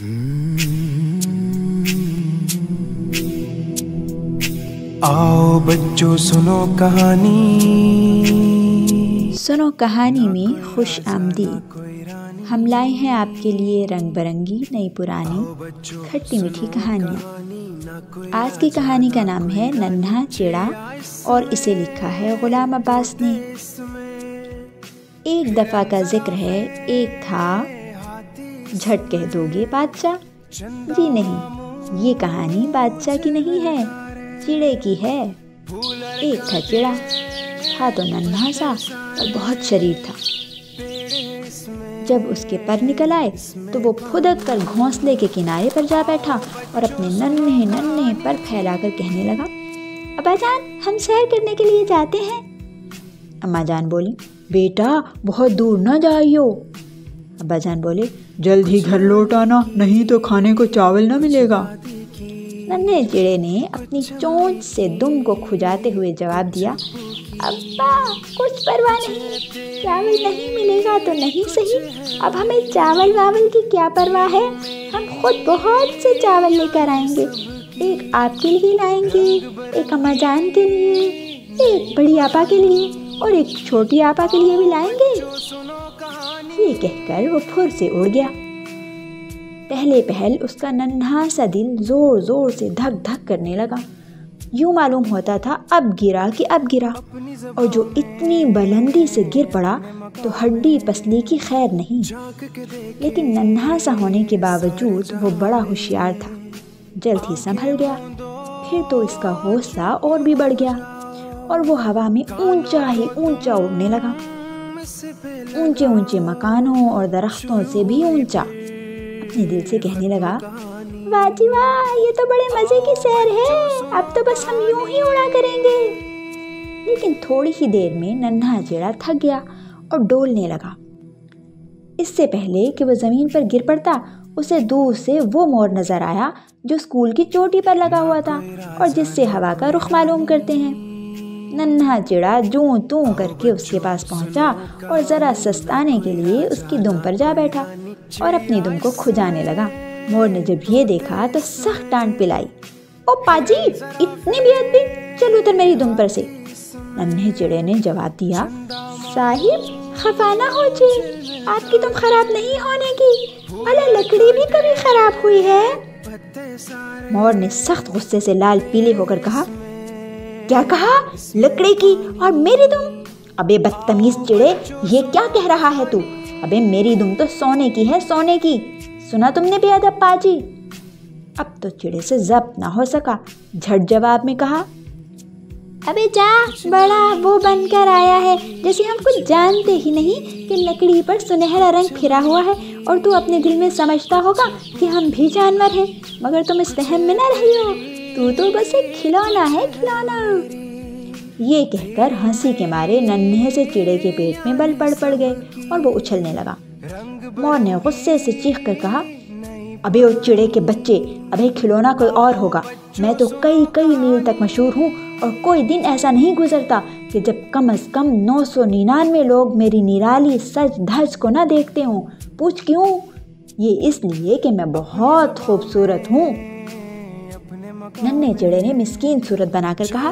आओ बच्चों सुनो कहानी में खुश आमदीद। हम लाए हैं आपके लिए रंग बिरंगी नई पुरानी खट्टी मीठी कहानियाँ। आज की कहानी का नाम है नन्हा चिड़ा और इसे लिखा है गुलाम अब्बास ने। एक दफ़ा का जिक्र है, एक था, झट कह दोगे बादशाह? जी नहीं, ये कहानी बादशाह की नहीं है, चिड़े की है। एक था चिड़ा, था तो नन्हा सा और बहुत शरीर था। जब उसके पर निकल आए तो वो फुदक कर घोंसले के किनारे पर जा बैठा और अपने नन्हे नन्हे पर फैलाकर कहने लगा, अब्बा जान, हम सैर करने के लिए जाते हैं। अम्मा जान बोली, बेटा बहुत दूर न जाइयो। अब्बा जान बोले, जल्द ही घर लौट आना, नहीं तो खाने को चावल न मिलेगा। नन्हे चिड़े ने अपनी चोंच से दुम को खुजाते हुए जवाब दिया, अब्बा कुछ परवाह नहीं, चावल नहीं मिलेगा तो नहीं सही, अब हमें चावल वावल की क्या परवाह है, हम खुद बहुत से चावल लेकर आएंगे। एक आपके लिए लाएंगे, एक अम्मा जान के लिए, एक बड़ी आपा के लिए और एक छोटी आपा के लिए भी लाएंगे। ये कहकर वो फुर से उड़ गया। पहले पहल उसका नन्हा सा दिल जोर जोर से धक धक करने लगा। यूं मालूम होता था अब गिरा कि अब गिरा, और जो इतनी बुलंदी से गिर पड़ा तो हड्डी पसली की खैर नहीं। लेकिन नन्हा सा होने के बावजूद वो बड़ा होशियार था, जल्द ही संभल गया। फिर तो इसका हौसला और भी बढ़ गया और वो हवा में ऊंचा ही ऊंचा उड़ने लगा, ऊंचे ऊंचे मकानों और दरख्तों से भी ऊंचा। अपने दिल से कहने लगा, वाह जी वाह, ये तो बड़े मजे की सैर है, अब तो बस हम यूं ही उड़ा करेंगे। लेकिन थोड़ी ही देर में नन्हा चिड़ा थक गया और डोलने लगा। इससे पहले कि वो जमीन पर गिर पड़ता, उसे दूर से वो मोर नजर आया जो स्कूल की चोटी पर लगा हुआ था और जिससे हवा का रुख मालूम करते हैं। नन्हा चिड़ा जूं तूं करके उसके पास पहुंचा और जरा सस्ताने के लिए उसकी दुम पर जा बैठा और अपनी दुम को खुजाने लगा। मोर ने जब ये देखा तो सख्त डांट पिलाई, ओ पाजी, इतनी बेअदबी, चल उतर मेरी दुम पर से। नन्हे चिड़े ने जवाब दिया, साहिब खफा ना हो जी, आपकी दुम खराब नहीं होने की, भला लकड़ी भी कभी खराब हुई है। मोर ने सख्त गुस्से से लाल पीले होकर कहा, क्या कहा? लकड़ी की और मेरी दुम? अबे बदतमीज चिड़े, ये क्या कह रहा है तू? अबे मेरी दुम तो सोने की है, सोने की। सुना तुमने बेअदब पाजी? अब तो चिड़े से जब्त ना हो सका, झट जवाब में कहा, अबे जा, बड़ा वो बनकर आया है जैसे हम कुछ जानते ही नहीं कि लकड़ी पर सुनहरा रंग फिरा हुआ है, और तू अपने दिल में समझता होगा कि हम भी जानवर हैं, मगर तुम इस वहम में न रही हो, तू तो बस एक खिलौना है, खिलौना। ये कहकर हंसी के मारे नन्हे से चिड़े के पेट में बल पड़ गए और वो उछलने लगा। मोर ने गुस्से से चीख कर कहा, अबे ओ चिड़े के बच्चे, अबे खिलौना कोई और होगा, मैं तो कई कई मील तक मशहूर हूँ और कोई दिन ऐसा नहीं गुजरता कि जब कम से कम 999 लोग मेरी निराली सज धज को न देखते हों। पूछ क्यों? ये इसलिए कि मैं बहुत खूबसूरत हूँ। नन्हे चिड़े ने मिस्कीन सूरत बनाकर कहा,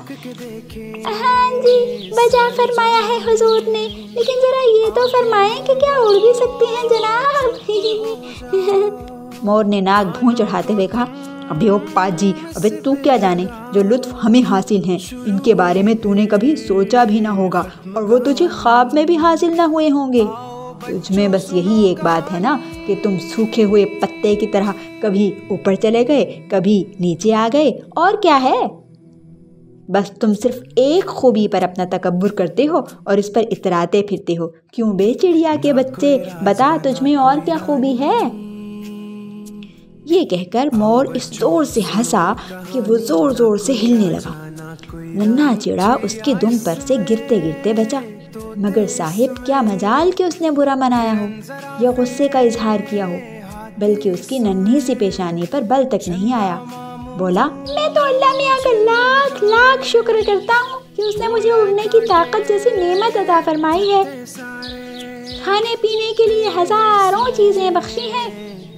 हाँ जी, बजा फरमाया है हुजूर ने, लेकिन जरा ये तो फरमाएं कि क्या उड़ भी सकते हैं जनाब। मोर ने नाक भौं चढ़ाते हुए कहा, अबे ओ पाजी, अबे तू क्या जाने जो लुत्फ हमें हासिल हैं, इनके बारे में तूने कभी सोचा भी ना होगा और वो तुझे ख्वाब में भी हासिल ना हुए होंगे। तुझमें बस यही एक बात है ना कि तुम सूखे हुए पत्ते की तरह कभी ऊपर चले गए, कभी नीचे आ गए, और क्या है? बस तुम सिर्फ एक खूबी पर अपना तकब्बुर करते हो और इस पर इतराते फिरते हो। क्यों बे चिड़िया के बच्चे, बता तुझमें और क्या खूबी है? ये कहकर मोर इस जोर से हंसा कि वो जोर जोर से हिलने लगा। नन्हा चिड़ा उसकी दुम पर से गिरते गिरते बचा, मगर साहिब क्या मजाल कि उसने बुरा मनाया हो या गुस्से का इजहार किया हो, बल्कि उसकी नन्ही सी पेशानी पर बल तक नहीं आया। बोला, मैं तो अल्लाह मियां का लाख लाख शुक्र करता हूँ कि उसने मुझे उड़ने की ताकत जैसी नेमत अता फरमाई है। खाने पीने के लिए हजारों चीजें बख्शी हैं,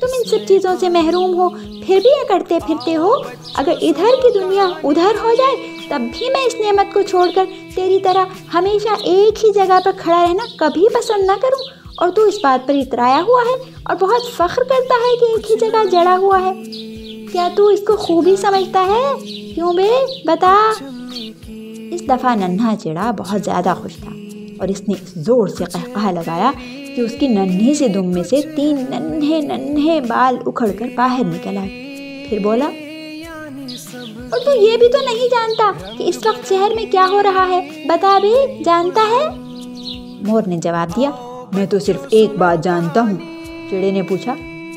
तुम तुम इन सब चीज़ों से महरूम हो, फिर भी ये करते फिरते हो। अगर इधर की दुनिया उधर हो जाए तब भी मैं इस नेमत को छोड़कर तेरी तरह हमेशा एक ही जगह पर खड़ा रहना कभी पसंद न करूं। और तू इस बात पर इतराया हुआ है और बहुत फख्र करता है कि एक ही जगह जड़ा हुआ है। क्या तू इसको खूबी समझता है? क्यों बे, बता। इस दफ़ा नन्हा चिड़ा बहुत ज़्यादा खुश था और इसने ज़ोर से कहकहा लगाया कि उसकी नन्ही सी दुम में से 3 नन्हे नन्हे बाल उखड़कर बाहर निकल आए। फिर बोला, और तू ये भी तो नहीं जानता कि इस वक्त शहर में क्या हो रहा है? बता बे, जानता है? मोर ने जवाब दिया, मैं तो सिर्फ एक बात जानता हूँ। चिड़े ने पूछा,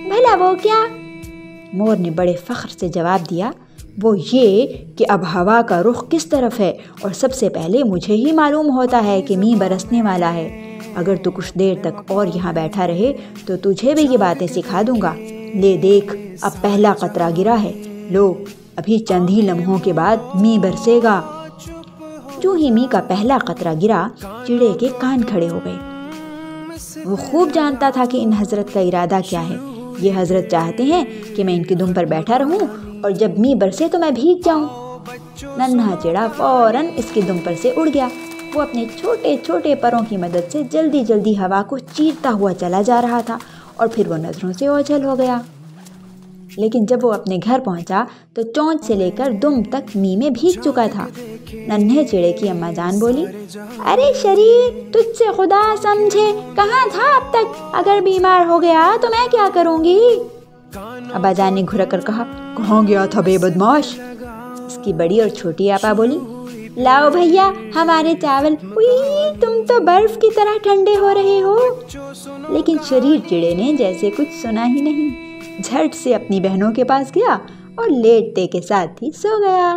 भला वो क्या? मोर ने बड़े फख्र से जवाब दिया, वो ये कि अब हवा का रुख किस तरफ है और सबसे पहले मुझे ही मालूम होता है कि मींह बरसने वाला है। अगर तू कुछ देर तक और यहाँ बैठा रहे तो तुझे भी ये बातें सिखा दूंगा। ले देख, अब पहला कतरा गिरा है। लो, अभी चंद ही लम्हों के बाद मींह बरसेगा। जो ही मींह का पहला कतरा गिरा, चिड़े के कान खड़े हो गए। वो खूब जानता था कि इन हजरत का इरादा क्या है। ये हजरत चाहते हैं कि मैं इनकी दुम पर बैठा रहूं और जब मींह बरसे तो मैं भीग जाऊं। नन्हा चिड़ा फौरन इसकी दुम पर से उड़ गया। वो अपने छोटे छोटे परों की मदद से जल्दी जल्दी हवा को चीरता हुआ चला जा रहा था और फिर वो नजरों से ओझल हो गया। लेकिन जब वो अपने घर पहुंचा तो चोंच से लेकर दुम तक मींह में भीग चुका था। नन्हे चिड़े की अम्मा जान बोली, अरे शरीर, तुझसे खुदा समझे, कहाँ था अब तक? अगर बीमार हो गया तो मैं क्या करूँगी? अब्बा जान ने घुरक कर कहा, कहाँ गया था बेबदमाश? इसकी बड़ी और छोटी आपा बोली, लाओ भैया हमारे चावल। उई, तुम तो बर्फ की तरह ठंडे हो रहे हो। लेकिन शरीर चिड़े ने जैसे कुछ सुना ही नहीं, झट से अपनी बहनों के पास गया और लेटते के साथ ही सो गया।